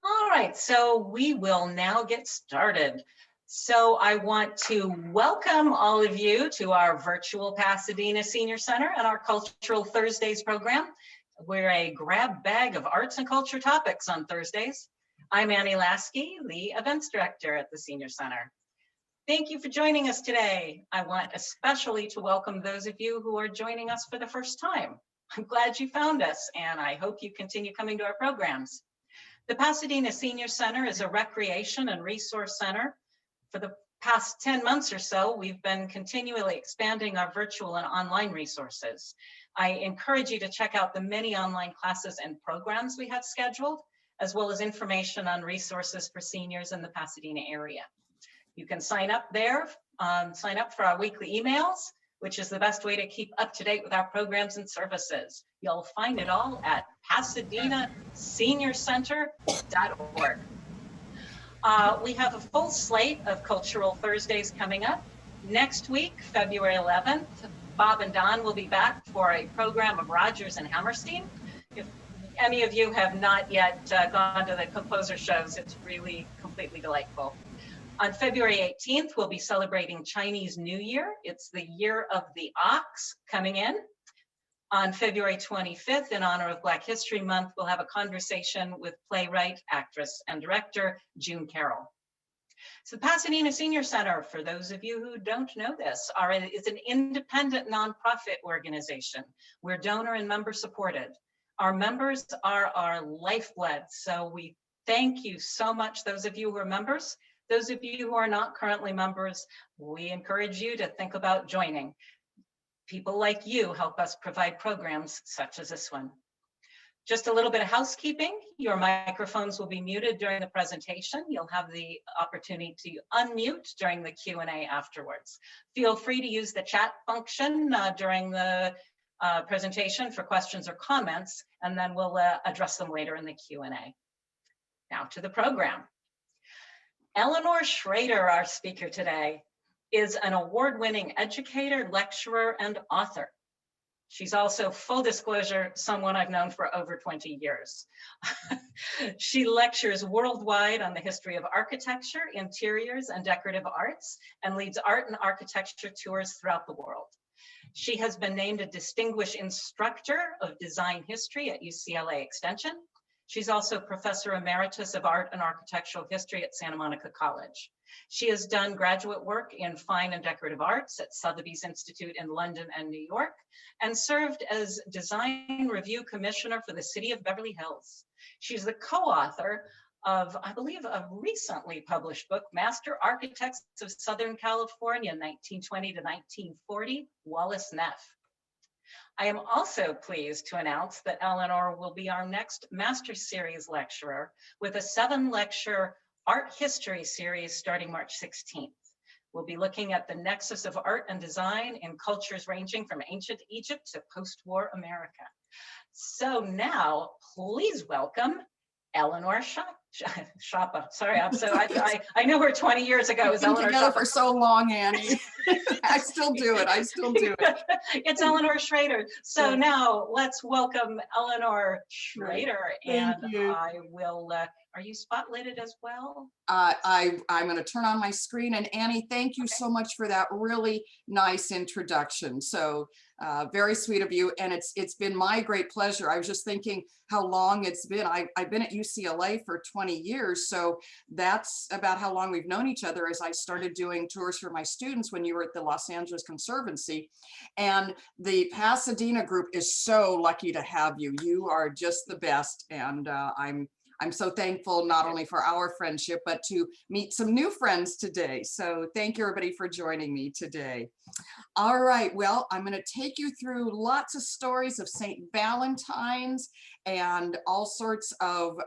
All right, so we will now get started. So I want to welcome all of you to our virtual Pasadena Senior Center and our Cultural Thursdays program. We're a grab bag of arts and culture topics on Thursdays. I'm Annie Lasky, the events director at the Senior Center. Thank you for joining us today. I want especially to welcome those of you who are joining us for the first time. I'm glad you found us, and I hope you continue coming to our programs. The Pasadena Senior Center is a recreation and resource center. For the past 10 months or so, we've been continually expanding our virtual and online resources. I encourage you to check out the many online classes and programs we have scheduled, as well as information on resources for seniors in the Pasadena area. You can sign up there, sign up for our weekly emails, which is the best way to keep up to date with our programs and services. You'll find it all at pasadenaseniorcenter.org. We have a full slate of Cultural Thursdays coming up. Next week, February 11th, Bob and Don will be back for a program of Rodgers and Hammerstein. If any of you have not yet gone to the composer shows, it's really completely delightful. On February 18th, we'll be celebrating Chinese New Year. It's the year of the ox coming in. On February 25th, in honor of Black History Month, we'll have a conversation with playwright, actress, and director June Carroll. So the Pasadena Senior Center, for those of you who don't know this, is an independent nonprofit organization. We're donor and member supported. Our members are our lifeblood, so we thank you so much, those of you who are members. Those of you who are not currently members, we encourage you to think about joining. People like you help us provide programs such as this one. Just a little bit of housekeeping. Your microphones will be muted during the presentation. You'll have the opportunity to unmute during the Q&A afterwards. Feel free to use the chat function during the presentation for questions or comments, and then we'll address them later in the Q&A. Now to the program. Eleanor Schrader, our speaker today, is an award-winning educator, lecturer, and author. She's also, full disclosure, someone I've known for over 20 years. She lectures worldwide on the history of architecture, interiors, and decorative arts, and leads art and architecture tours throughout the world. She has been named a distinguished instructor of design history at UCLA Extension. She's also Professor Emeritus of Art and Architectural History at Santa Monica College. She has done graduate work in Fine and Decorative Arts at Sotheby's Institute in London and New York, and served as Design Review Commissioner for the City of Beverly Hills. She's the co-author of, I believe, a recently published book, Master Architects of Southern California, 1920 to 1940, Wallace Neff. I am also pleased to announce that Eleanor will be our next Master Series lecturer with a 7-lecture art history series starting March 16th. We'll be looking at the nexus of art and design in cultures ranging from ancient Egypt to post-war America. So now, please welcome Eleanor Schrader. Sorry, I know her 20 years ago. We've been together for so long, Annie. I still do it. It's Eleanor Schrader. So now let's welcome Eleanor Schrader, and I will. Are you spotlighted as well? I'm going to turn on my screen, and Annie, thank you so much for that really nice introduction. So very sweet of you, and it's been my great pleasure. I was just thinking how long it's been. I've been at UCLA for 20 years, so that's about how long we've known each other, as I started doing tours for my students when you were at the Los Angeles Conservancy. And the Pasadena group is so lucky to have you. You are just the best, and I'm so thankful not only for our friendship, but to meet some new friends today. So thank you, everybody, for joining me today. All right, well, I'm going to take you through lots of stories of St. Valentine's and all sorts of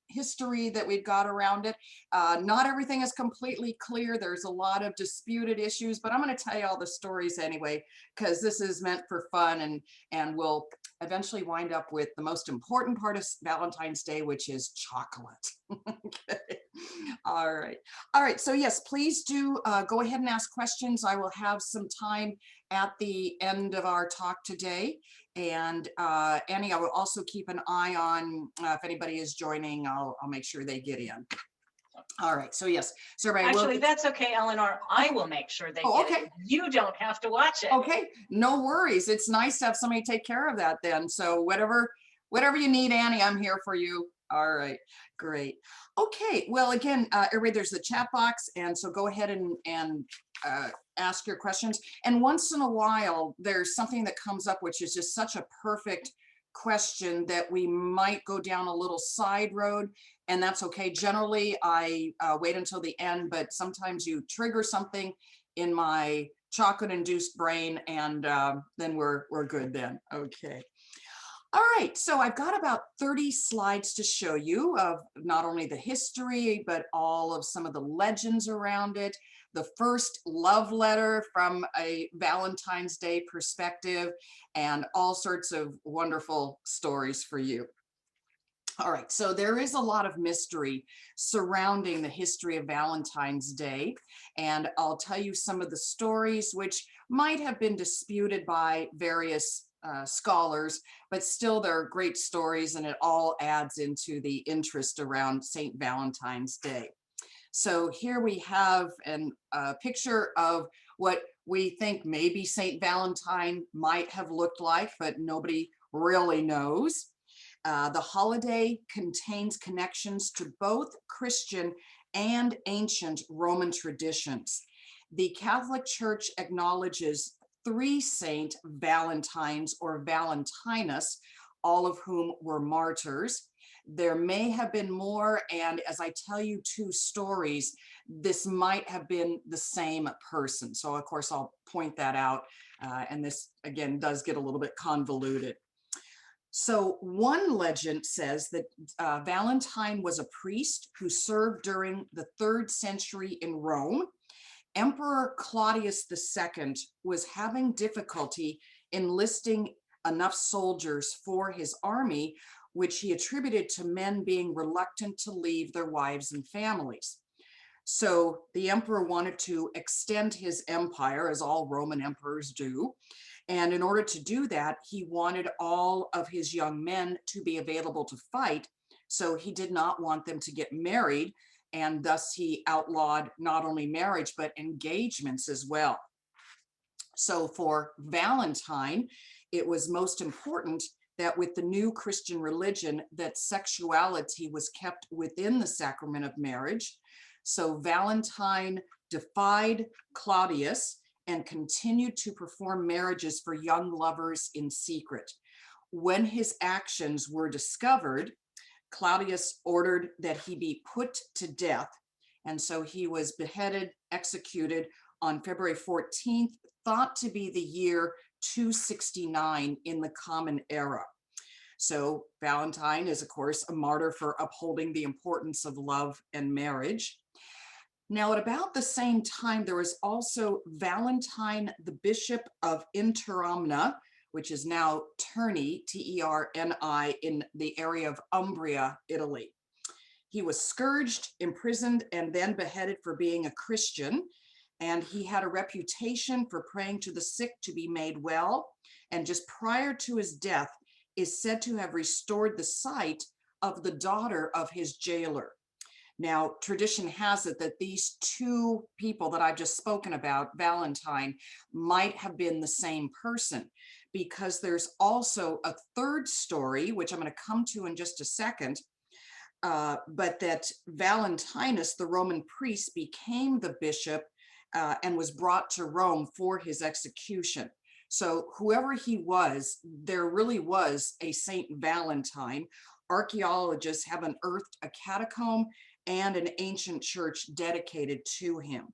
history that we've got around it. Not everything is completely clear. There's a lot of disputed issues, but I'm going to tell you all the stories anyway, because this is meant for fun, and we'll eventually wind up with the most important part of Valentine's Day, which is chocolate. Okay. All right. All right. So yes, please do go ahead and ask questions. I will have some time at the end of our talk today. And Annie, I will also keep an eye on if anybody is joining, I'll make sure they get in. All right. So yes. So everybody Actually, that's okay, Eleanor. I will make sure they Oh, get okay. it. You don't have to watch it. Okay. No worries. It's nice to have somebody take care of that then. So whatever you need, Annie, I'm here for you. All right, great. Okay, well, again, everybody, there's the chat box, and so go ahead and ask your questions. And once in a while, there's something that comes up, which is just such a perfect question that we might go down a little side road, and that's okay. Generally, I wait until the end, but sometimes you trigger something in my chocolate-induced brain, and then we're good then. Okay. All right, so I've got about 30 slides to show you of not only the history, but all of some of the legends around it, the first love letter from a Valentine's Day perspective, and all sorts of wonderful stories for you. All right, so there is a lot of mystery surrounding the history of Valentine's Day, and I'll tell you some of the stories which might have been disputed by various scholars, but still they're great stories, and it all adds into the interest around St. Valentine's Day. So here we have a picture of what we think maybe St. Valentine might have looked like, but nobody really knows. The holiday contains connections to both Christian and ancient Roman traditions. The Catholic Church acknowledges 3 Saint Valentines or Valentinus, all of whom were martyrs. There may have been more, and as I tell you 2 stories, this might have been the same person. So of course I'll point that out, and this again does get a little bit convoluted. So one legend says that Valentine was a priest who served during the 3rd century in Rome. Emperor Claudius II was having difficulty enlisting enough soldiers for his army, which he attributed to men being reluctant to leave their wives and families. So the emperor wanted to extend his empire, as all Roman emperors do. And in order to do that, he wanted all of his young men to be available to fight. So he did not want them to get married. And thus he outlawed not only marriage, but engagements as well. So for Valentine, it was most important that with the new Christian religion, that sexuality was kept within the sacrament of marriage. So Valentine defied Claudius and continued to perform marriages for young lovers in secret. When his actions were discovered, Claudius ordered that he be put to death. And so he was beheaded, executed on February 14th, thought to be the year 269 in the Common Era. So Valentine is, of course, a martyr for upholding the importance of love and marriage. Now, at about the same time, there was also Valentine, the Bishop of Interamna, which is now Terni, T-E-R-N-I, in the area of Umbria, Italy. He was scourged, imprisoned, and then beheaded for being a Christian. And he had a reputation for praying to the sick to be made well. And just prior to his death, is said to have restored the sight of the daughter of his jailer. Now, tradition has it that these 2 people that I've just spoken about, Valentine, might have been the same person, because there's also a 3rd story, which I'm going to come to in just a second, but that Valentinus, the Roman priest, became the bishop and was brought to Rome for his execution. So whoever he was, there really was a Saint Valentine. Archaeologists have unearthed a catacomb and an ancient church dedicated to him.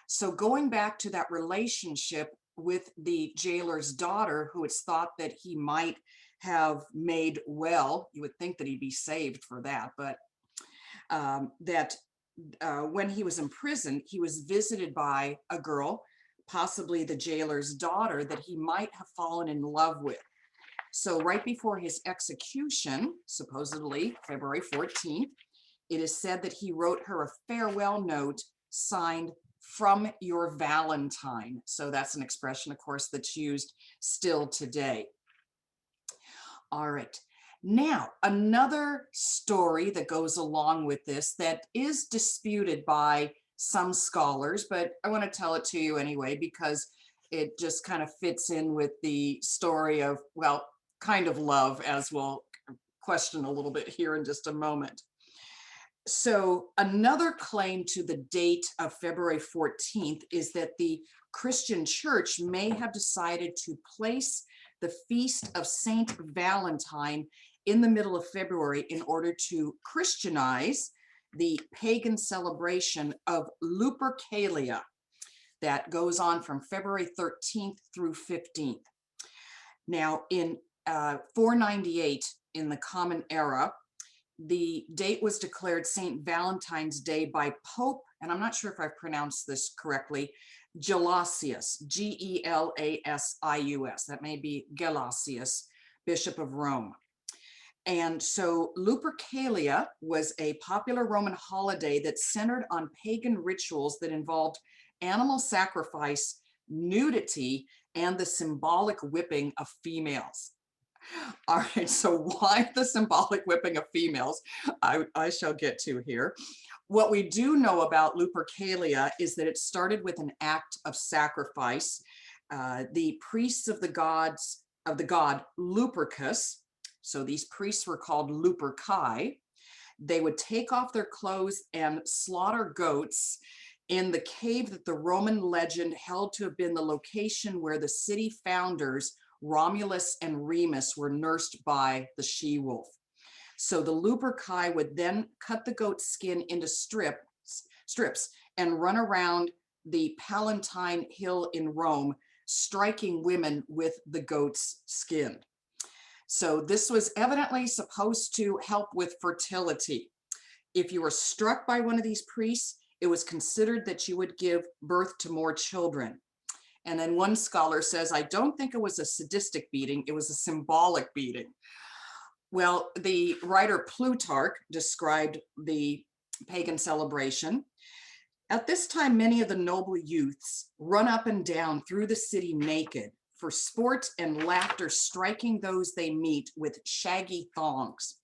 So going back to that relationship with the jailer's daughter, who it's thought that he might have made well, you would think that he'd be saved for that, but when he was imprisoned, he was visited by a girl, possibly the jailer's daughter, that he might have fallen in love with. So right before his execution, supposedly February 14th, It is said that he wrote her a farewell note signed "From your Valentine." So that's an expression, of course, that's used still today. All right. Now, another story that goes along with this that is disputed by some scholars, but I want to tell it to you anyway because it just kind of fits in with the story of, well, kind of love, as we'll question a little bit here in just a moment. So another claim to the date of February 14th is that the Christian Church may have decided to place the feast of Saint Valentine in the middle of February in order to Christianize the pagan celebration of Lupercalia that goes on from February 13th through 15th. Now, in 498 in the Common Era, the date was declared St. Valentine's Day by Pope, and I'm not sure if I've pronounced this correctly, Gelasius, Gelasius. That may be Gelasius, Bishop of Rome. And so Lupercalia was a popular Roman holiday that centered on pagan rituals that involved animal sacrifice, nudity, and the symbolic whipping of females. All right, so why the symbolic whipping of females? I shall get to here. What we do know about Lupercalia is that it started with an act of sacrifice. The priests of the god Lupercus, so these priests were called Luperci, they would take off their clothes and slaughter goats in the cave that the Roman legend held to have been the location where the city founders Romulus and Remus were nursed by the she-wolf. So the Luperci would then cut the goat's skin into strips and run around the Palatine Hill in Rome, striking women with the goat's skin. So this was evidently supposed to help with fertility. If you were struck by one of these priests, it was considered that you would give birth to more children. And then one scholar says, I don't think it was a sadistic beating, it was a symbolic beating. Well, the writer Plutarch described the pagan celebration. At this time, many of the noble youths run up and down through the city naked, for sport and laughter, striking those they meet with shaggy thongs.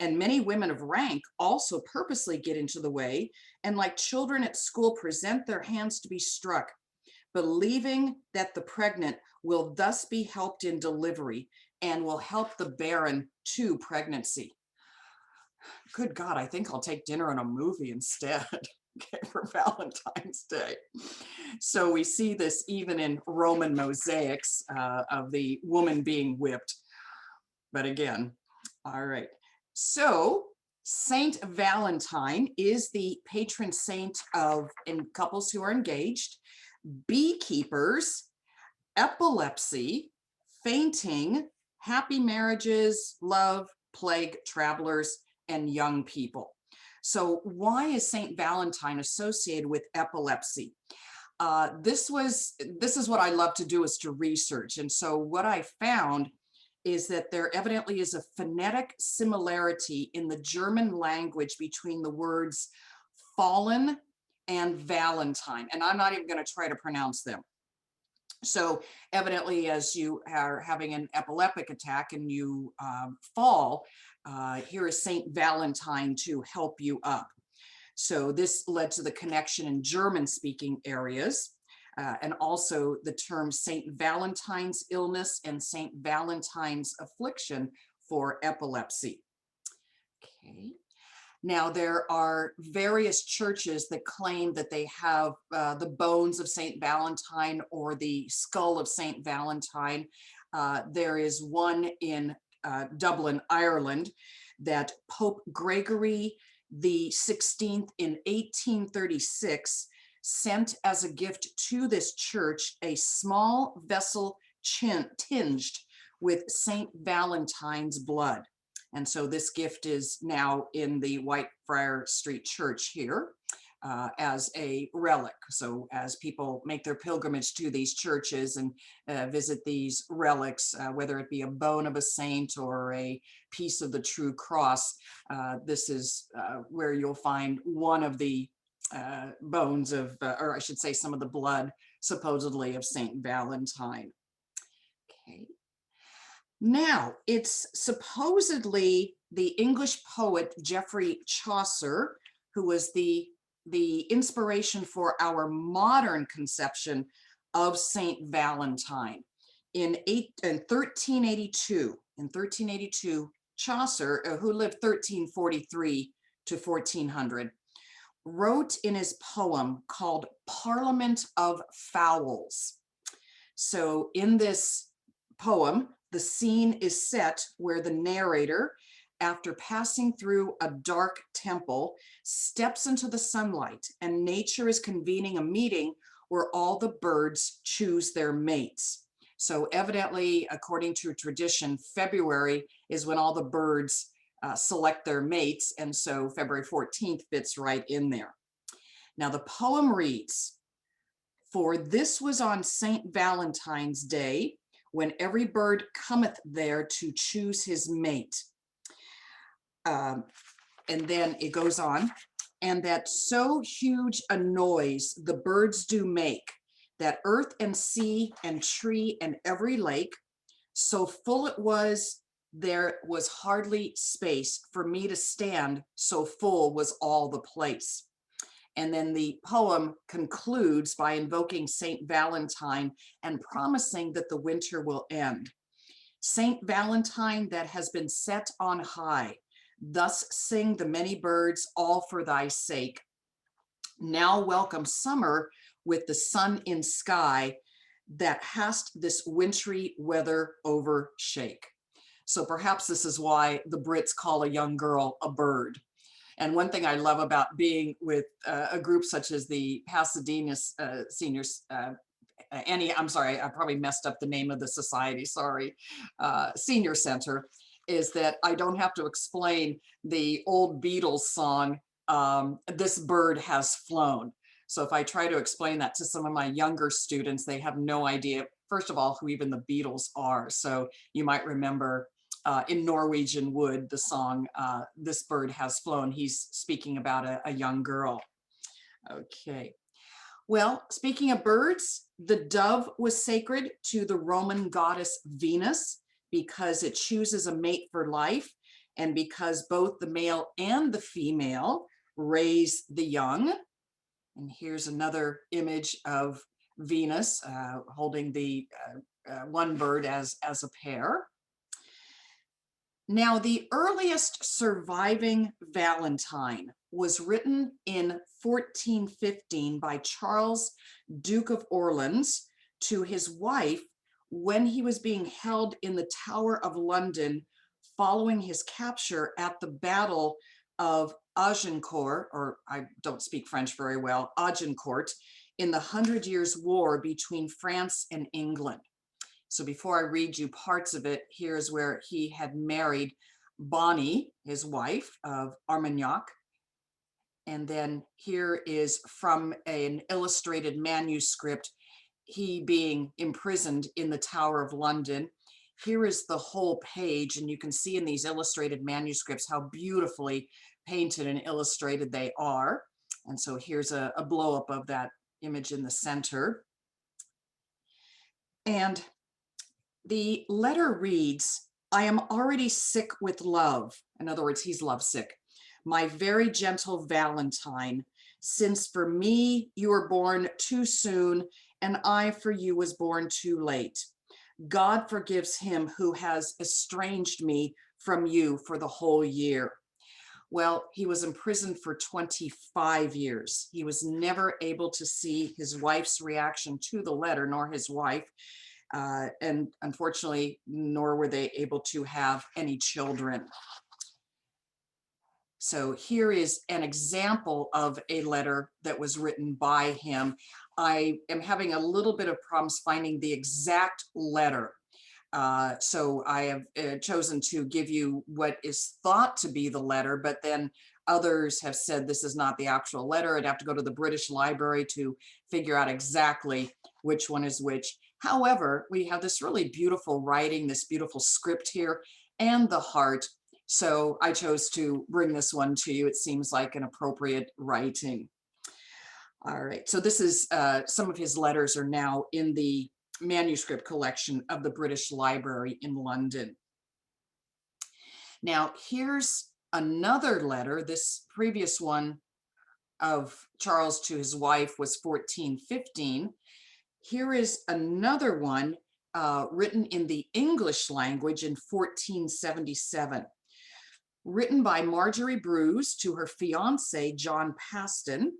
And many women of rank also purposely get into the way, and like children at school present their hands to be struck, believing that the pregnant will thus be helped in delivery and will help the barren to pregnancy. Good God, I think I'll take dinner and a movie instead. Okay, for Valentine's Day. So we see this even in Roman mosaics of the woman being whipped. But again, all right. So Saint Valentine is the patron saint of couples who are engaged, beekeepers, epilepsy, fainting, happy marriages, love, plague, travelers, and young people. So why is Saint Valentine associated with epilepsy? This is what I love to do, is to research. And so what I found is that there evidently is a phonetic similarity in the German language between the words fallen and Valentine. And I'm not even going to try to pronounce them. So evidently, as you are having an epileptic attack and you fall, here is Saint Valentine to help you up. So this led to the connection in German-speaking areas, and also the term Saint Valentine's illness and Saint Valentine's affliction for epilepsy. Okay. Now, there are various churches that claim that they have the bones of Saint Valentine or the skull of Saint Valentine. There is one in Dublin, Ireland, that Pope Gregory the 16th in 1836 sent as a gift to this church a small vessel tinged with Saint Valentine's blood. And so this gift is now in the Whitefriar Street Church here. as a relic. So as people make their pilgrimage to these churches and visit these relics, whether it be a bone of a saint or a piece of the true cross, this is where you'll find one of the bones of, or I should say some of the blood supposedly of Saint Valentine. Okay. Now, it's supposedly the English poet Geoffrey Chaucer, who was the inspiration for our modern conception of Saint Valentine. In 1382, Chaucer, who lived 1343 to 1400, wrote in his poem called Parliament of Fowls. So in this poem, the scene is set where the narrator, after passing through a dark temple, steps into the sunlight, and nature is convening a meeting where all the birds choose their mates. So evidently, according to tradition, February is when all the birds select their mates, and so February 14th fits right in there. Now the poem reads, "For this was on Saint Valentine's Day, when every bird cometh there to choose his mate." And then it goes on, "And that so huge a noise the birds do make, that earth and sea and tree and every lake, so full it was, there was hardly space for me to stand, so full was all the place." And then the poem concludes by invoking Saint Valentine and promising that the winter will end. "Saint Valentine that has been set on high, thus sing the many birds all for thy sake. Now welcome summer with the sun in sky, that hast this wintry weather overshake." So perhaps this is why the Brits call a young girl a bird. And one thing I love about being with a group such as the Pasadena Seniors, I'm sorry, I probably messed up the name of the society, sorry, Senior Center, is that I don't have to explain the old Beatles song, "This Bird Has Flown." So if I try to explain that to some of my younger students, they have no idea, first of all, who even the Beatles are. So you might remember in Norwegian Wood, the song, "This Bird Has Flown." He's speaking about a young girl. Okay. Well, speaking of birds, the dove was sacred to the Roman goddess Venus because it chooses a mate for life, and because both the male and the female raise the young. And here's another image of Venus holding the one bird as a pair. Now, the earliest surviving Valentine was written in 1415 by Charles, Duke of Orleans, to his wife when he was being held in the Tower of London following his capture at the Battle of Agincourt, or I don't speak French very well, Agincourt, in the 100 Years' War between France and England. So before I read you parts of it, here's where he had married Bonnie, his wife of Armagnac. And then here is from an illustrated manuscript, he being imprisoned in the Tower of London. Here is the whole page, and you can see in these illustrated manuscripts how beautifully painted and illustrated they are. And so here's a blow up of that image in the center. And the letter reads, "I am already sick with love." In other words, he's lovesick. "My very gentle Valentine, since for me you were born too soon, and I for you was born too late. God forgives him who has estranged me from you for the whole year." Well, he was imprisoned for 25 years. He was never able to see his wife's reaction to the letter, nor his wife. And unfortunately, nor were they able to have any children. So here is an example of a letter that was written by him. I am having a little bit of problems finding the exact letter. So I have chosen to give you what is thought to be the letter, but then Others have said this is not the actual letter. I'd have to go to the British Library to figure out exactly which one is which. However, we have this really beautiful writing, this beautiful script here, and the heart. So I chose to bring this one to you. It seems like an appropriate writing. All right, so this is some of his letters are now in the manuscript collection of the British Library in London. Now, here's another letter. This previous one of Charles to his wife was 1415. Here is another one written in the English language in 1477, written by Marjorie Bruce to her fiance, John Paston,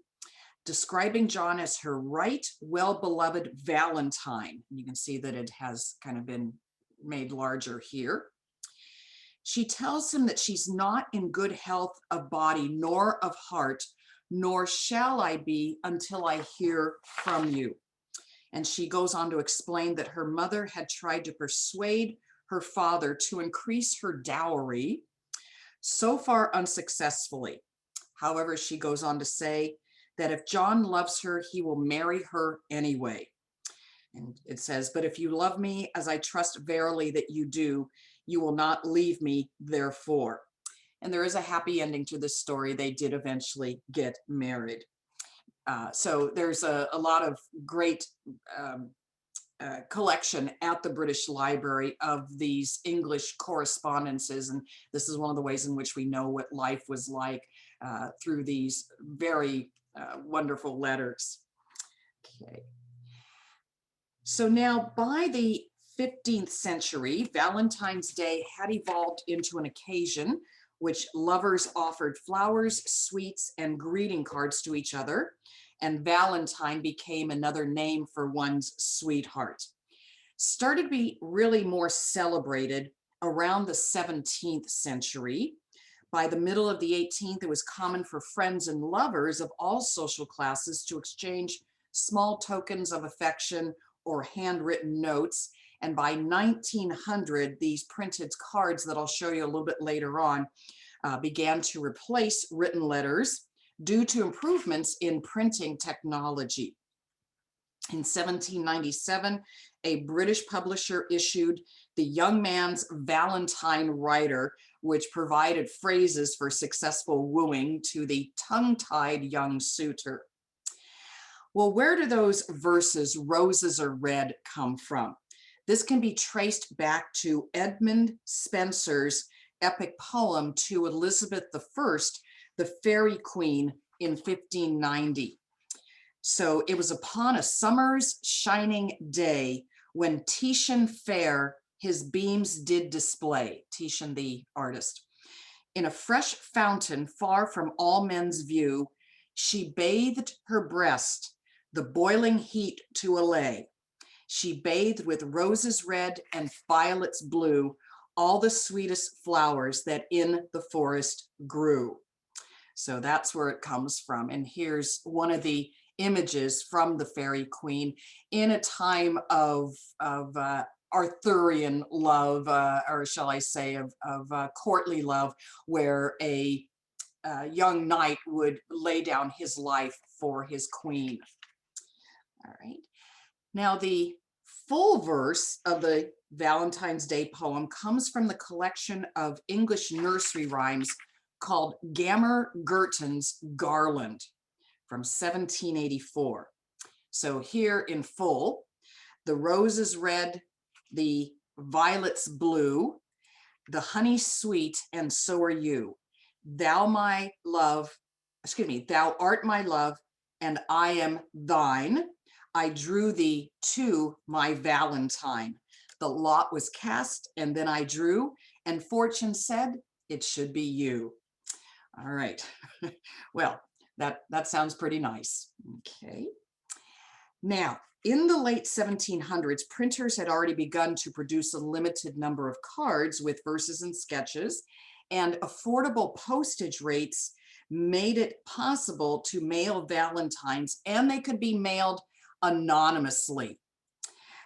describing John as her right well-beloved Valentine. You can see that it has kind of been made larger here. She tells him that she's not in good health of body nor of heart, nor shall I be until I hear from you. And she goes on to explain that her mother had tried to persuade her father to increase her dowry, so far unsuccessfully. However, she goes on to say that if John loves her, he will marry her anyway. And it says, but if you love me as I trust verily that you do, you will not leave me therefore. And there is a happy ending to this story. They did eventually get married. So there's a lot of great collection at the British Library of these English correspondences. And this is one of the ways in which we know what life was like through these very wonderful letters. Okay. So now by the 15th century, Valentine's Day had evolved into an occasion which lovers offered flowers, sweets, and greeting cards to each other, and Valentine became another name for one's sweetheart. Started to be really more celebrated around the 17th century. By the middle of the 18th, it was common for friends and lovers of all social classes to exchange small tokens of affection or handwritten notes. And by 1900, these printed cards that I'll show you a little bit later on began to replace written letters due to improvements in printing technology. In 1797, a British publisher issued the Young Man's Valentine Writer, which provided phrases for successful wooing to the tongue-tied young suitor. Well, where do those verses, roses are red, come from? This can be traced back to Edmund Spenser's epic poem to Elizabeth I, the Fairy Queen, in 1590. So it was upon a summer's shining day when Titian fair his beams did display, Titian the artist. In a fresh fountain far from all men's view, she bathed her breast, the boiling heat to allay. She bathed with roses red and violets blue, all the sweetest flowers that in the forest grew. So that's where it comes from. And here's one of the images from the Fairy Queen in a time of Arthurian love, or shall I say of courtly love, where a young knight would lay down his life for his queen. All right. Now the full verse of the Valentine's Day poem comes from the collection of English nursery rhymes called Gammer Gurton's Garland from 1784. So here in full, the rose is red, the violets blue, the honey sweet, and so are you. Thou my love, thou art my love, and I am thine. I drew thee to my Valentine. The lot was cast, and then I drew, and fortune said it should be you. All right. Well, that sounds pretty nice. Okay. Now, in the late 1700s, printers had already begun to produce a limited number of cards with verses and sketches, and affordable postage rates made it possible to mail Valentines, and they could be mailed anonymously.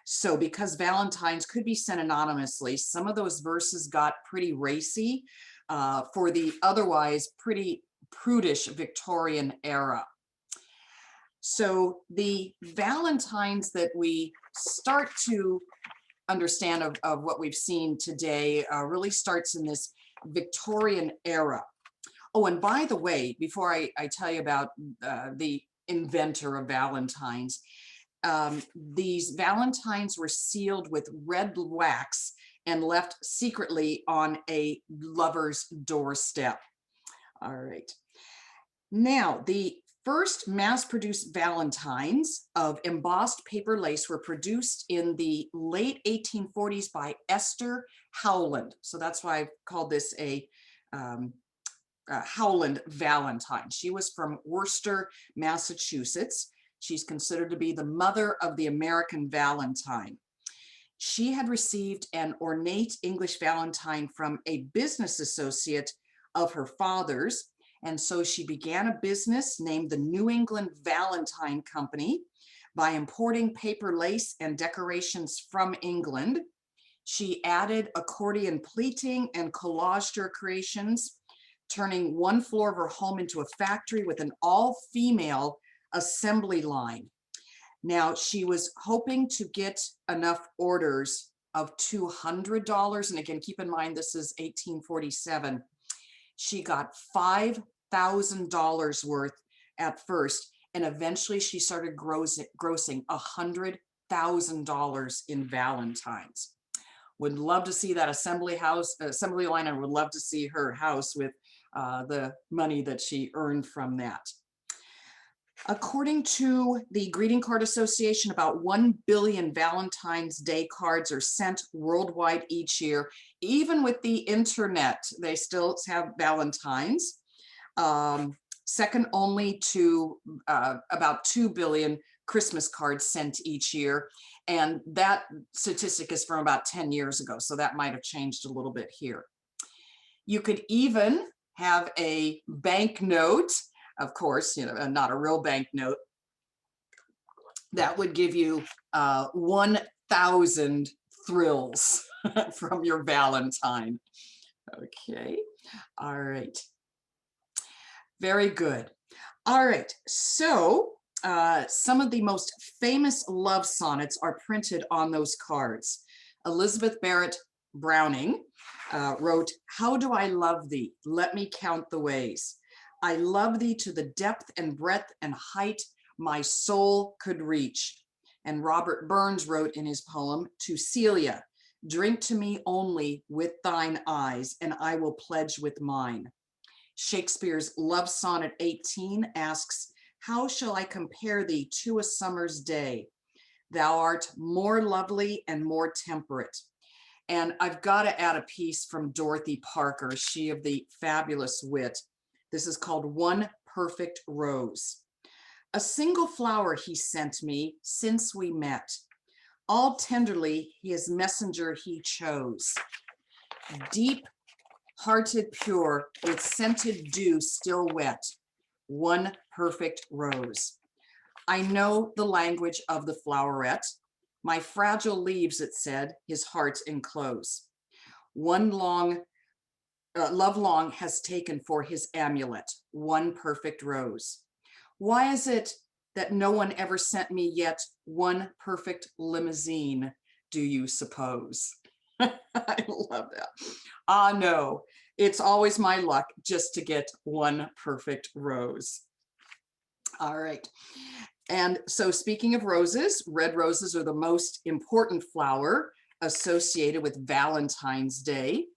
So because Valentines could be sent anonymously, some of those verses got pretty racy for the otherwise pretty prudish Victorian era. So the Valentines that we start to understand of what we've seen today really starts in this Victorian era. Oh, and by the way, before I tell you about the inventor of Valentines, these Valentines were sealed with red wax and left secretly on a lover's doorstep. All right. Now, the first mass-produced Valentines of embossed paper lace were produced in the late 1840s by Esther Howland. So that's why I've called this a Howland Valentine. She was from Worcester, Massachusetts. She's considered to be the mother of the American Valentine. She had received an ornate English Valentine from a business associate of her father's, and so she began a business named the New England Valentine Company by importing paper lace and decorations from England. She added accordion pleating and collage decorations, turning one floor of her home into a factory with an all-female assembly line. Now, she was hoping to get enough orders of $200, and again, keep in mind, this is 1847. She got $5,000 worth at first, and eventually she started grossing $100,000 in Valentines. Would love to see that assembly line, and would love to see her house with the money that she earned from that. According to the Greeting Card Association, about 1 billion Valentine's Day cards are sent worldwide each year. Even with the internet, they still have Valentines. Second only to about 2 billion Christmas cards sent each year. And that statistic is from about 10 years ago, so that might have changed a little bit here. You could even have a banknote, of course, you know, not a real banknote, that would give you 1,000 thrills from your Valentine. Okay, all right. Very good. All right, so some of the most famous love sonnets are printed on those cards. Elizabeth Barrett Browning wrote, "How do I love thee? Let me count the ways. I love thee to the depth and breadth and height my soul could reach." And Robert Burns wrote in his poem, "To Celia, drink to me only with thine eyes, and I will pledge with mine." Shakespeare's Love Sonnet 18 asks, "How shall I compare thee to a summer's day? Thou art more lovely and more temperate." And I've got to add a piece from Dorothy Parker, she of the fabulous wit. This is called One Perfect Rose. "A single flower he sent me since we met. All tenderly his messenger he chose. Deep hearted pure, with scented dew still wet. One perfect rose. I know the language of the floweret. My fragile leaves," it said, "his heart enclose. One long love long has taken for his amulet, one perfect rose. Why is it that no one ever sent me yet one perfect limousine, do you suppose?" I love that. No, it's always my luck just to get one perfect rose. All right. And so speaking of roses, red roses are the most important flower associated with Valentine's Day.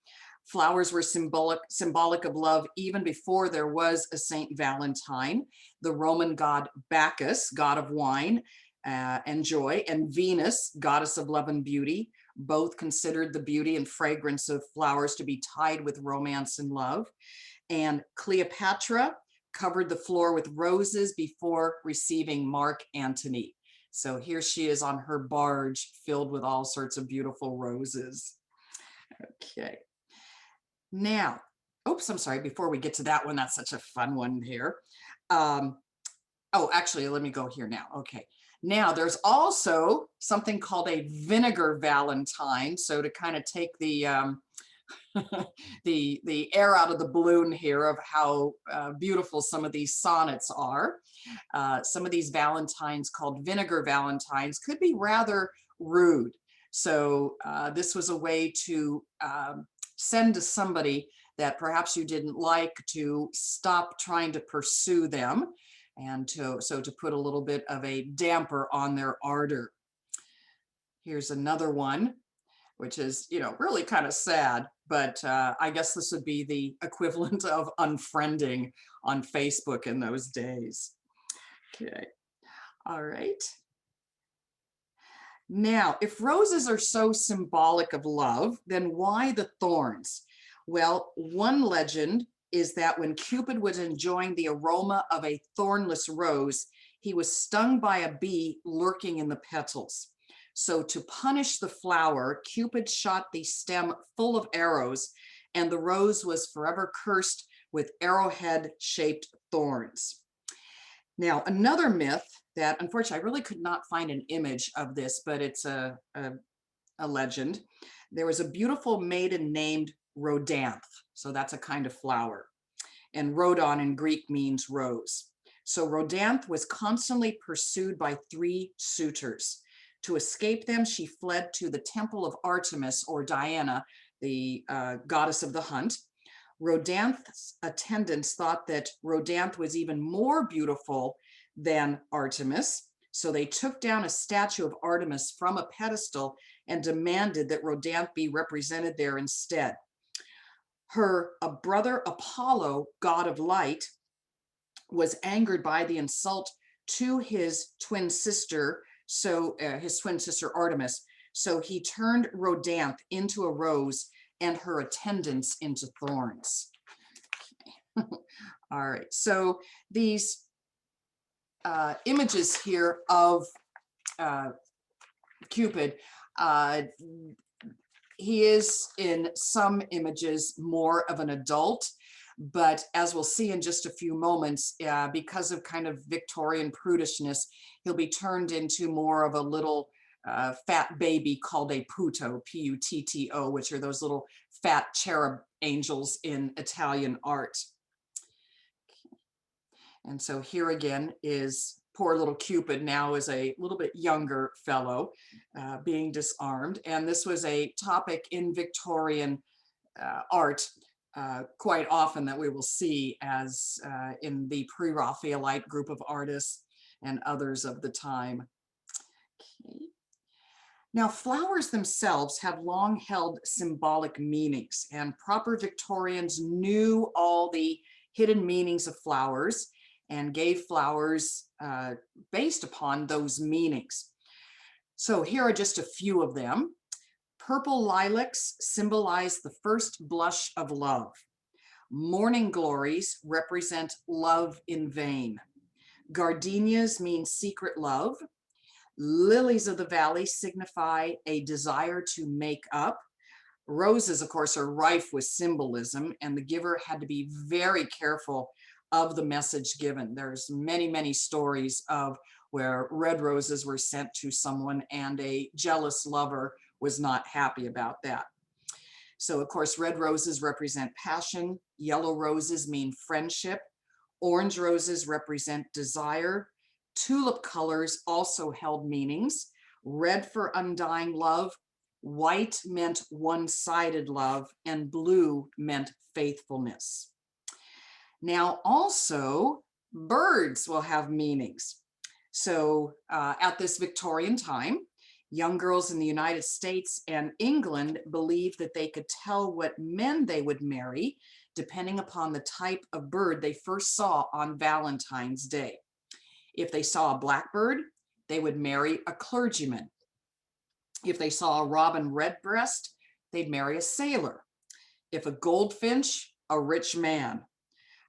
Flowers were symbolic of love even before there was a Saint Valentine. The Roman god Bacchus, god of wine and joy, and Venus, goddess of love and beauty, both considered the beauty and fragrance of flowers to be tied with romance and love. And Cleopatra covered the floor with roses before receiving Mark Antony. So here she is on her barge filled with all sorts of beautiful roses. Okay. Now, oops, I'm sorry, before we get to that one, that's such a fun one here. Oh, actually, let me go here now. Okay. Now, there's also something called a vinegar Valentine. So to kind of take the the air out of the balloon here of how beautiful some of these sonnets are. Some of these Valentines called Vinegar Valentines could be rather rude. So this was a way to send to somebody that perhaps you didn't like to stop trying to pursue them, and to put a little bit of a damper on their ardor. Here's another one, which is, you know, really kind of sad, but I guess this would be the equivalent of unfriending on Facebook in those days. Okay, all right. Now, if roses are so symbolic of love, then why the thorns? Well, one legend is that when Cupid was enjoying the aroma of a thornless rose, he was stung by a bee lurking in the petals. So to punish the flower, Cupid shot the stem full of arrows, and the rose was forever cursed with arrowhead-shaped thorns. Now, another myth that, unfortunately, I really could not find an image of this, but it's a legend. There was a beautiful maiden named Rhodanth. So that's a kind of flower. And Rhodon in Greek means rose. So Rhodanth was constantly pursued by 3 suitors. To escape them, she fled to the temple of Artemis, or Diana, the goddess of the hunt. Rhodanth's attendants thought that Rhodanth was even more beautiful than Artemis, so they took down a statue of Artemis from a pedestal and demanded that Rhodanth be represented there instead. Her brother Apollo, god of light, was angered by the insult to his twin sister, his twin sister Artemis, so he turned Rhodanth into a rose and her attendants into thorns. Okay. All right, so these images here of Cupid, he is in some images more of an adult, but as we'll see in just a few moments, because of kind of Victorian prudishness, he'll be turned into more of a little fat baby called a putto, P-U-T-T-O, which are those little fat cherub angels in Italian art. And so here again is poor little Cupid, now as a little bit younger fellow, being disarmed. And this was a topic in Victorian art quite often that we will see as in the pre-Raphaelite group of artists and others of the time. Okay. Now, flowers themselves have long held symbolic meanings, and proper Victorians knew all the hidden meanings of flowers and gave flowers based upon those meanings. So here are just a few of them. Purple lilacs symbolize the first blush of love. Morning glories represent love in vain. Gardenias mean secret love. Lilies of the valley signify a desire to make up. Roses, of course, are rife with symbolism, and the giver had to be very careful of the message given. There's many, many stories of where red roses were sent to someone and a jealous lover was not happy about that. So, of course, red roses represent passion. Yellow roses mean friendship. Orange roses represent desire. Tulip colors also held meanings. Red for undying love. White meant one-sided love, and blue meant faithfulness. Now, also, birds will have meanings. So at this Victorian time, young girls in the United States and England believed that they could tell what men they would marry depending upon the type of bird they first saw on Valentine's Day. If they saw a blackbird, they would marry a clergyman. If they saw a robin redbreast, they'd marry a sailor. If a goldfinch, a rich man.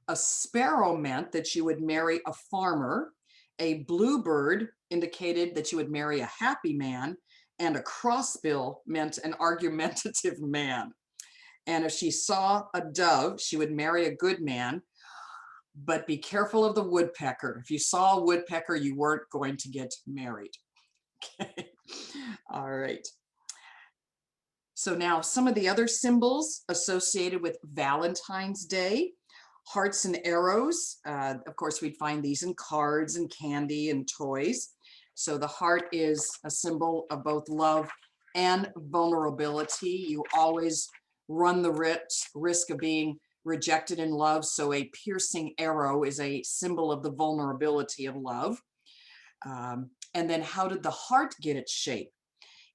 A sparrow meant that you would marry a farmer. A bluebird indicated that you would marry a happy man, and a crossbill meant an argumentative man. And if she saw a dove, she would marry a good man, but be careful of the woodpecker. If you saw a woodpecker, you weren't going to get married. Okay. All right. So now some of the other symbols associated with Valentine's Day: hearts and arrows. Of course, we'd find these in cards and candy and toys. So the heart is a symbol of both love and vulnerability. You always run the risk of being rejected in love. So a piercing arrow is a symbol of the vulnerability of love. And then how did the heart get its shape?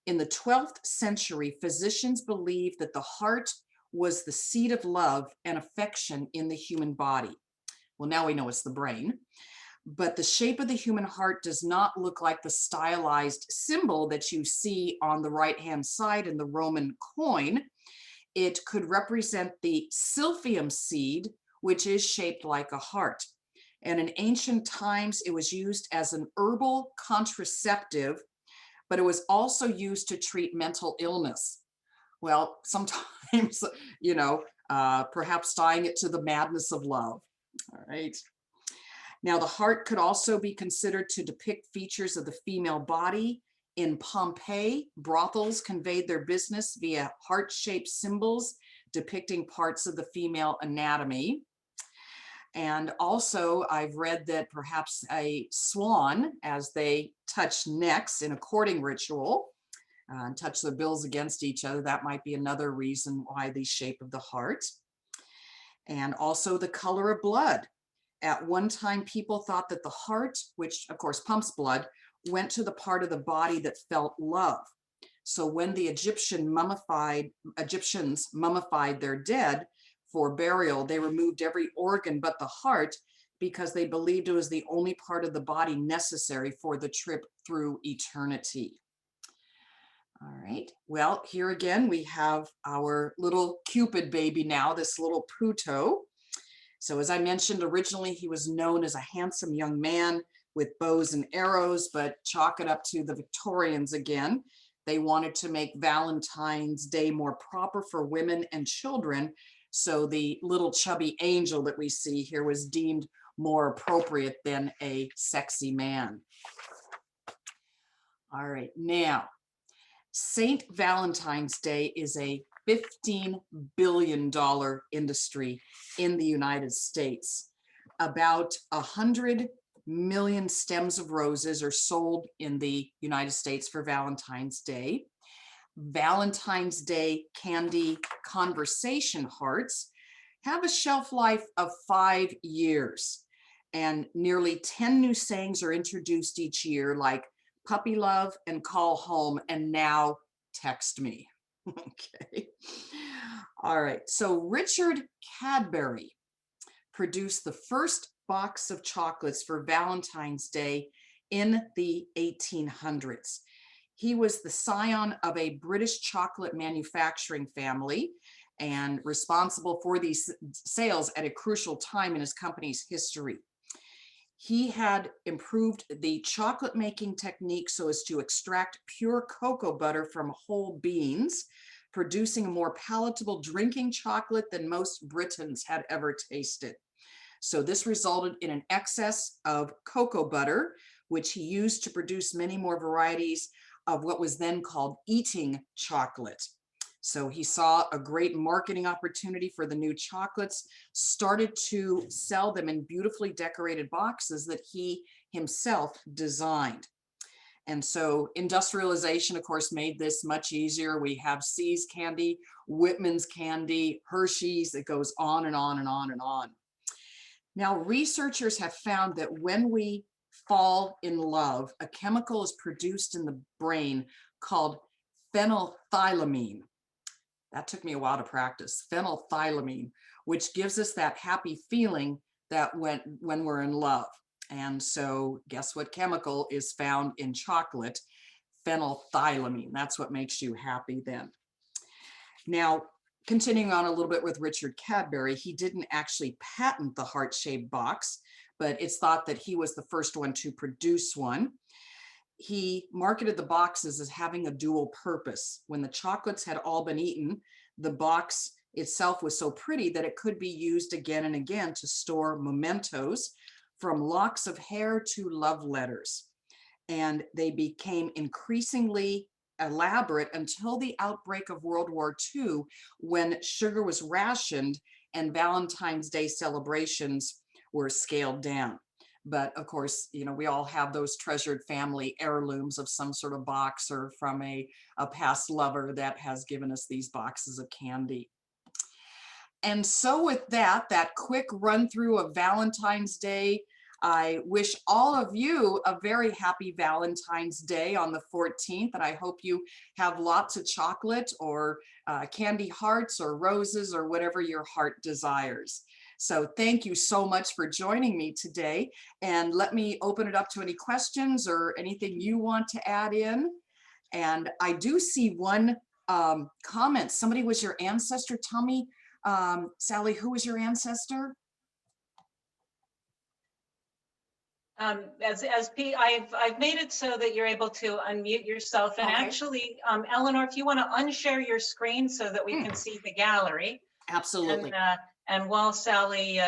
In the 12th century, physicians believed that the heart was the seat of love and affection in the human body. Well, now we know it's the brain, but the shape of the human heart does not look like the stylized symbol that you see on the right-hand side in the Roman coin. It could represent the silphium seed, which is shaped like a heart. And in ancient times, it was used as an herbal contraceptive, but it was also used to treat mental illness. Well, sometimes, perhaps tying it to the madness of love. All right. Now, the heart could also be considered to depict features of the female body. In Pompeii, brothels conveyed their business via heart-shaped symbols depicting parts of the female anatomy. And also, I've read that perhaps a swan, as they touch necks in a courting ritual, and touch their bills against each other, that might be another reason why the shape of the heart. And also the color of blood. At one time, people thought that the heart, which of course pumps blood, went to the part of the body that felt love. So when the Egyptians mummified their dead for burial, they removed every organ but the heart because they believed it was the only part of the body necessary for the trip through eternity. All right, well, here again, we have our little Cupid baby now, this little putto. So as I mentioned, originally he was known as a handsome young man with bows and arrows, but chalk it up to the Victorians again. They wanted to make Valentine's Day more proper for women and children. So the little chubby angel that we see here was deemed more appropriate than a sexy man. All right, now, St. Valentine's Day is a $15 billion industry in the United States. About 100 million stems of roses are sold in the United States for Valentine's Day. Valentine's Day candy conversation hearts have a shelf life of 5 years, and nearly 10 new sayings are introduced each year, like puppy love and call home, and now text me. Okay. All right. So Richard Cadbury produced the first box of chocolates for Valentine's Day in the 1800s. He was the scion of a British chocolate manufacturing family and responsible for these sales at a crucial time in his company's history. He had improved the chocolate making technique so as to extract pure cocoa butter from whole beans, producing a more palatable drinking chocolate than most Britons had ever tasted. So this resulted in an excess of cocoa butter, which he used to produce many more varieties of what was then called eating chocolate. So he saw a great marketing opportunity for the new chocolates, started to sell them in beautifully decorated boxes that he himself designed. And so industrialization, of course, made this much easier. We have See's candy, Whitman's candy, Hershey's, it goes on and on and on and on. Now, researchers have found that when we fall in love, a chemical is produced in the brain called phenethylamine. That took me a while to practice, phenethylamine, which gives us that happy feeling that when we're in love. And so guess what chemical is found in chocolate? Phenethylamine. That's what makes you happy then. Now, continuing on a little bit with Richard Cadbury, he didn't actually patent the heart-shaped box, but it's thought that he was the first one to produce one. He marketed the boxes as having a dual purpose. When the chocolates had all been eaten, the box itself was so pretty that it could be used again and again to store mementos, from locks of hair to love letters. And they became increasingly elaborate until the outbreak of World War II, when sugar was rationed and Valentine's Day celebrations were scaled down. But of course, you know, we all have those treasured family heirlooms of some sort of box or from a past lover that has given us these boxes of candy. And so with that quick run through of Valentine's Day, I wish all of you a very happy Valentine's Day on the 14th, and I hope you have lots of chocolate or candy hearts or roses or whatever your heart desires. So thank you so much for joining me today, and let me open it up to any questions or anything you want to add in. And I do see one comment. Somebody was your ancestor. Tell me, Sally, who was your ancestor? I've made it so that you're able to unmute yourself, and Okay. actually, Eleanor, if you want to unshare your screen so that we can see the gallery. Absolutely. And while Sally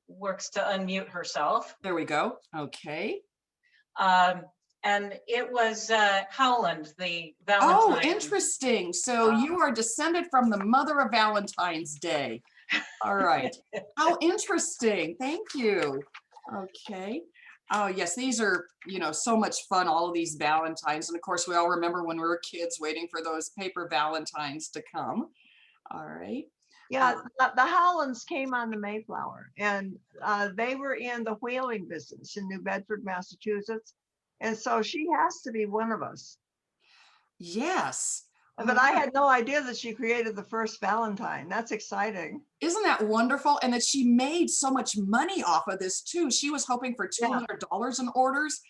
works to unmute herself. There we go. Okay. And it was Howland, the Valentine. Oh, interesting. So you are descended from the mother of Valentine's Day. All right. How interesting. Thank you. Okay. Oh, yes, these are, you know, so much fun, all of these Valentines. And of course, we all remember when we were kids waiting for those paper Valentines to come. All right. Yeah, the Howlands came on the Mayflower, and they were in the whaling business in New Bedford, Massachusetts. And so she has to be one of us. Yes. But I had no idea that she created the first Valentine. That's exciting. Isn't that wonderful? And that she made so much money off of this too. She was hoping for $200 in orders,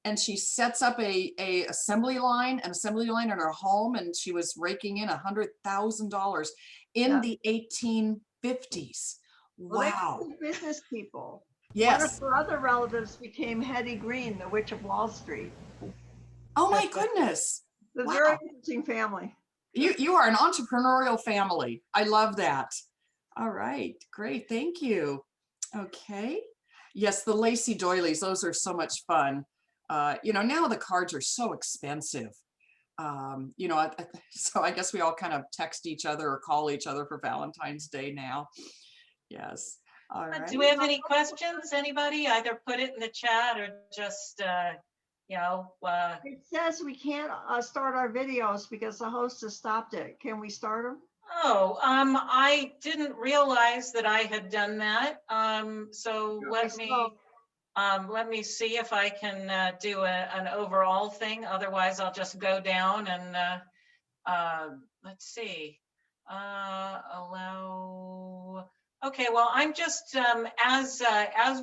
and she sets up an assembly line in her home, and she was raking in $100,000 in the 1850s. Wow. Well, they were business people. Yes. One of her other relatives became Hetty Green, the Witch of Wall Street. Oh my goodness. It's a very interesting family. You are an entrepreneurial family. I love that. All right, great, thank you. Okay. Yes, the Lacy doilies, those are so much fun. You know, now the cards are so expensive. You know, so I guess we all kind of text each other or call each other for Valentine's Day now. Yes. All right. Do we have any questions? Anybody? Either put it in the chat or just, you know. It says we can't start our videos because the host has stopped it. Can we start them? Oh, I didn't realize that I had done that. So let me see if I can do an overall thing. Otherwise, I'll just go down and let's see. Allow. Okay, well, I'm just as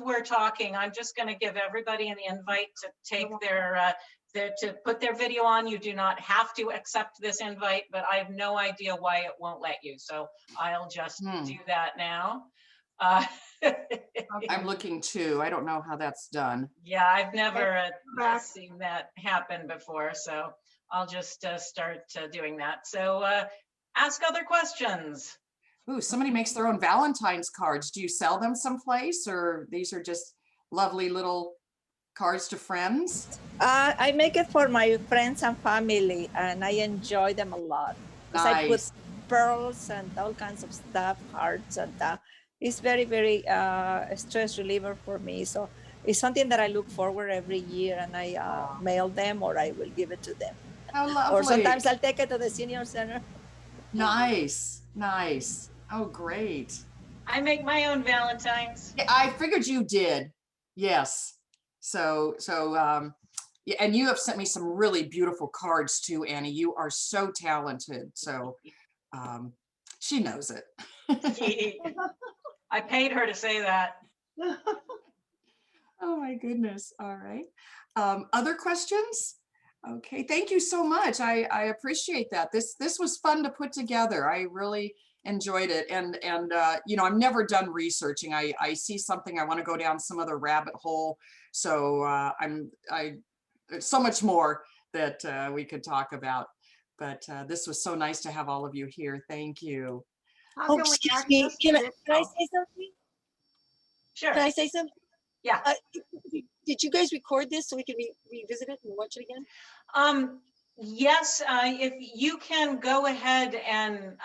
we're talking, I'm just going to give everybody an invite to take to put their video on. You do not have to accept this invite, but I have no idea why it won't let you. So I'll just do that now. I'm looking too. I don't know how that's done. Yeah, I've never seen that happen before. So I'll just start doing that. So ask other questions. Ooh, somebody makes their own Valentine's cards. Do you sell them someplace, or these are just lovely little cards to friends? I make it for my friends and family, and I enjoy them a lot. Because I put pearls and all kinds of stuff, hearts, and it's very, very stress reliever for me. So it's something that I look forward every year, and I mail them or I will give it to them. How lovely. Or sometimes I'll take it to the senior center. Nice, nice. Oh, great. I make my own Valentines. Yeah, I figured you did. Yes. So, yeah, and you have sent me some really beautiful cards too, Annie. You are so talented. So, she knows it. I paid her to say that. Oh my goodness. All right. Other questions? Okay. Thank you so much. I appreciate that. This was fun to put together. I really enjoyed it. And you know, I'm never done researching. I see something, I want to go down some other rabbit hole. So there's so much more that we could talk about. But this was so nice to have all of you here. Thank you. Oh, excuse me. Can I say something? Sure. Can I say something? Yeah. Did you guys record this so we can revisit it and watch it again? Yes, if you can go ahead and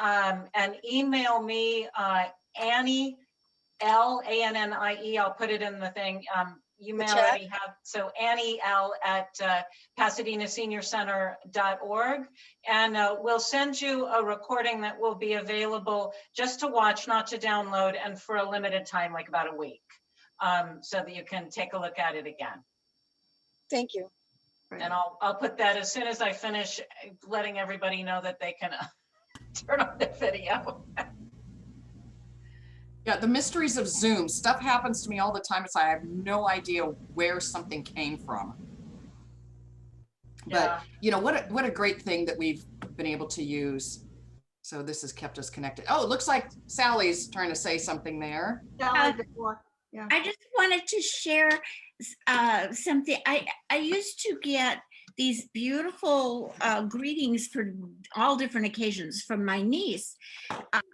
email me, Annie, L-A-N-N-I-E, I'll put it in the thing. You may chat? already have, so Annie L at PasadenaSeniorCenter.org. And we'll send you a recording that will be available just to watch, not to download, and for a limited time, like about a week, so that you can take a look at it again. Thank you. And I'll put that as soon as I finish letting everybody know that they can turn on the video. Yeah, the mysteries of Zoom. Stuff happens to me all the time. It's like I have no idea where something came from. But Yeah. you know, what a great thing that we've been able to use. So this has kept us connected. Oh, it looks like Sally's trying to say something there. Sally, yeah. I just wanted to share something. I used to get these beautiful greetings for all different occasions from my niece.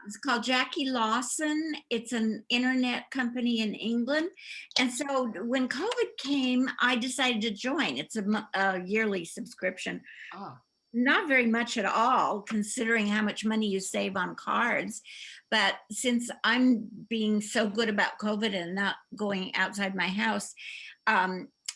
It's called Jackie Lawson. It's an internet company in England. And so when COVID came, I decided to join. It's a yearly subscription. Ah. Not very much at all, considering how much money you save on cards. But since I'm being so good about COVID and not going outside my house,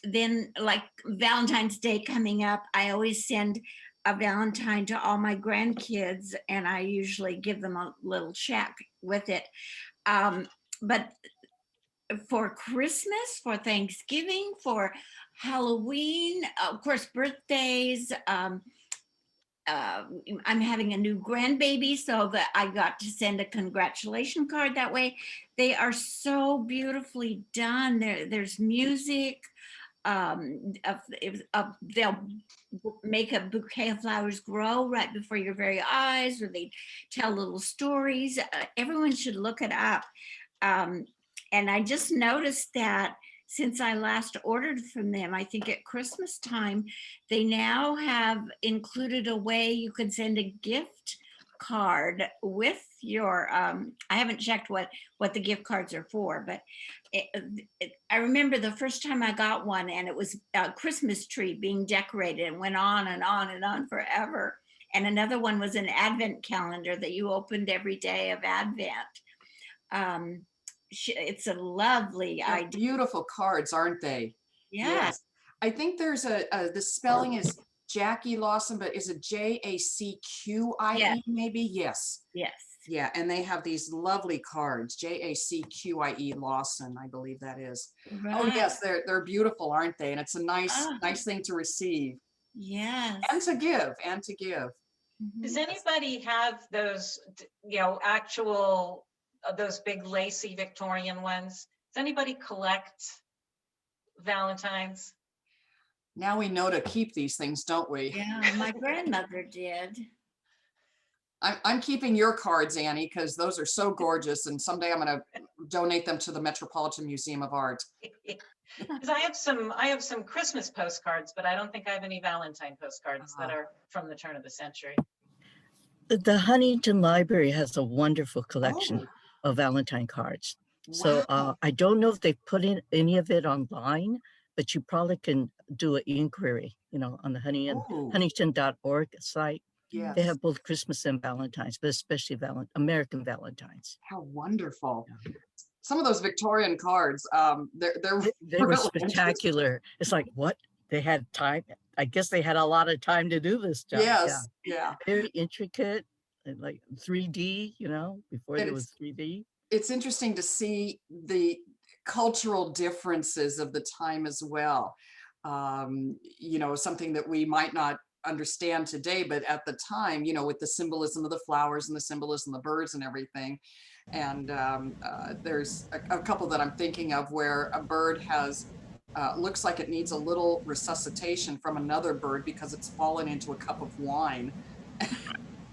then like Valentine's Day coming up, I always send a Valentine to all my grandkids, and I usually give them a little check with it. But for Christmas, for Thanksgiving, for Halloween, of course, birthdays, I'm having a new grandbaby, so that I got to send a congratulation card that way. They are so beautifully done. There's music. They'll make a bouquet of flowers grow right before your very eyes, or they tell little stories. Everyone should look it up. And I just noticed that since I last ordered from them, I think at Christmas time, they now have included a way you could send a gift card with your, I haven't checked what the gift cards are for, but I remember the first time I got one, and it was a Christmas tree being decorated, and went on and on and on forever. And another one was an Advent calendar that you opened every day of Advent. It's a lovely They're idea. beautiful cards, aren't they? Yes. I think there's the spelling is Jackie Lawson, but is it Jacquie Yes. maybe? Yes. Yes. Yeah, and they have these lovely cards, Jacquie Lawson, I believe that is. Right. Oh yes, they're beautiful, aren't they? And it's a nice Ah. nice thing to receive Yes. and to give and to give. Mhm. Does anybody have those, actual, those big lacy Victorian ones? Does anybody collect Valentines? Now we know to keep these things, don't we? Yeah, my grandmother did. I'm keeping your cards, Annie, because those are so gorgeous, and someday I'm going to donate them to the Metropolitan Museum of Art. Because I have some Christmas postcards, but I don't think I have any Valentine postcards that are from the turn of the century. The Huntington Library has a wonderful collection Oh, of Valentine cards. So wow. I don't know if they put in any of it online, but you probably can do an inquiry, on the Ooh, Huntington.org site. yes. They have both Christmas and Valentine's, but especially American Valentines. How wonderful. Some of those Victorian cards, they're They were really spectacular. It's like, what? They had time. I guess they had a lot of time to do this job. yes, yeah. Very intricate, and like 3D, before there was 3D. It's interesting to see the cultural differences of the time as well. Something that we might not understand today, but at the time, with the symbolism of the flowers and the symbolism of the birds and everything. And there's a couple that I'm thinking of where a bird has looks like it needs a little resuscitation from another bird because it's fallen into a cup of wine.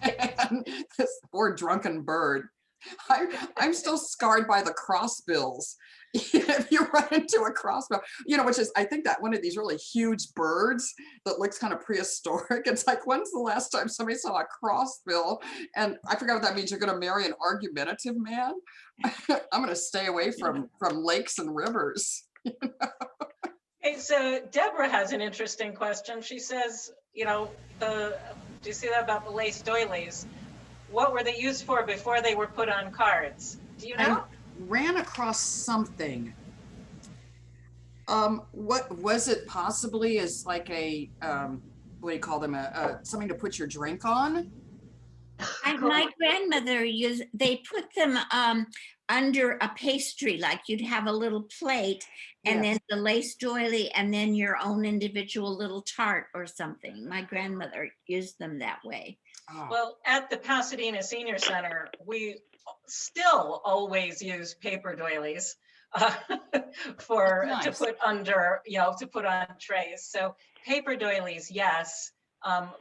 And this poor drunken bird. I'm still scarred by the crossbills. If you run into a crossbill, which is, I think that one of these really huge birds that looks kind of prehistoric. It's like, when's the last time somebody saw a crossbill? And I forgot what that means. You're going to marry an argumentative man. I'm going to stay away from lakes and rivers. Hey, so Deborah has an interesting question. She says, you know, do you see that about the lace doilies? What were they used for before they were put on cards? Do you know? I ran across something. What was it possibly as like a, what do you call them? Something to put your drink on? My grandmother used, they put them under a pastry, like you'd have a little plate and then Yes. the lace doily and then your own individual little tart or something. My grandmother used them that way. Oh, Well, at the Pasadena Senior Center, we still always use paper doilies for That's to nice. put under, you know, to put on trays. So paper doilies, yes.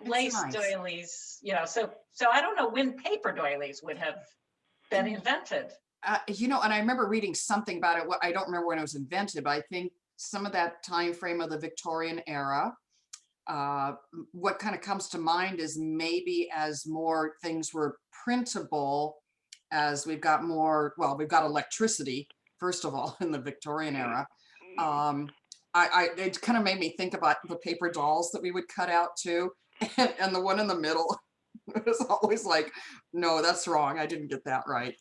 Lace nice. doilies, you know. So I don't know when paper doilies would have been invented. You know, and I remember reading something about it. I don't remember when it was invented, but I think some of that time frame of the Victorian era. What kind of comes to mind is maybe as more things were printable, as we've got more, well, we've got electricity, first of all, in the Victorian era. It kind of made me think about the paper dolls that we would cut out too. And the one in the middle was always like, no, that's wrong. I didn't get that right.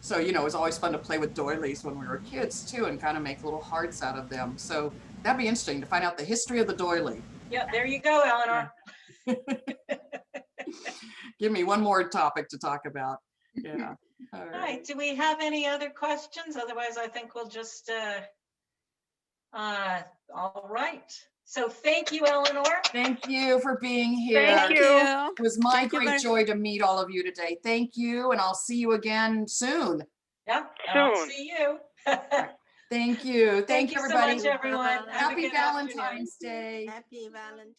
So, you know, it was always fun to play with doilies when we were kids too, and kind of make little hearts out of them. So that'd be interesting to find out the history of the doily. Yeah, there you go, Eleanor. Give me one more topic to talk about. Yeah. All right. Do we have any other questions? Otherwise, I think we'll just, all right. So thank you, Eleanor. Thank you for being here. Thank you. It was my Thank you great very- joy to meet all of you today. Thank you, and I'll see you again soon. Yeah, I'll Soon. see you. Thank you. Thank you, so everybody. much, everyone. Have a Happy good afternoon. Valentine's Day. Happy Valentine.